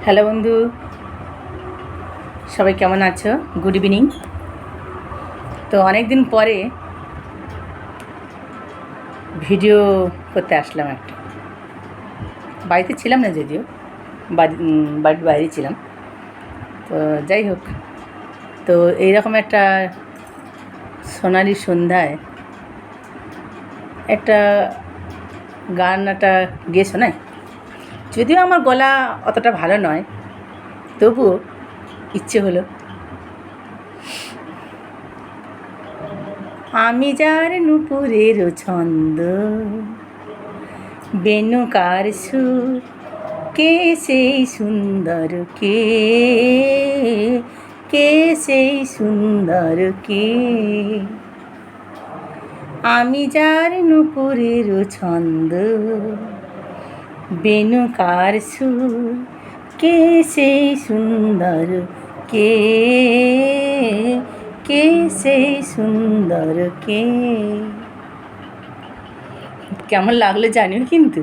Hello বন্ধু, সবাই কেমন আছো? Good evening. তো অনেক দিন পরে ভিডিও করতে আসলাম একটা। বাড়িতে ছিলাম না, যদিও বাড়ির বাইরে ছিলাম। তো যাই হোক, তো এইরকম একটা সোনালি সন্ধ্যায় একটা গান একটা গেয়ে শোনায়। যদিও আমার গলা অতটা ভালো নয়, তবুও ইচ্ছে হলো। আমি যার নুপুরের ছন্দ, বেণুকার সুর, কে সেই সুন্দর, কে সেই সুন্দর কে? আমি যার নুপুরের ছন্দ, বেণুকার সুর, কে সেই সুন্দর কে? কে সেই সুন্দর কে? কেমন লাগলো জানিও কিন্তু।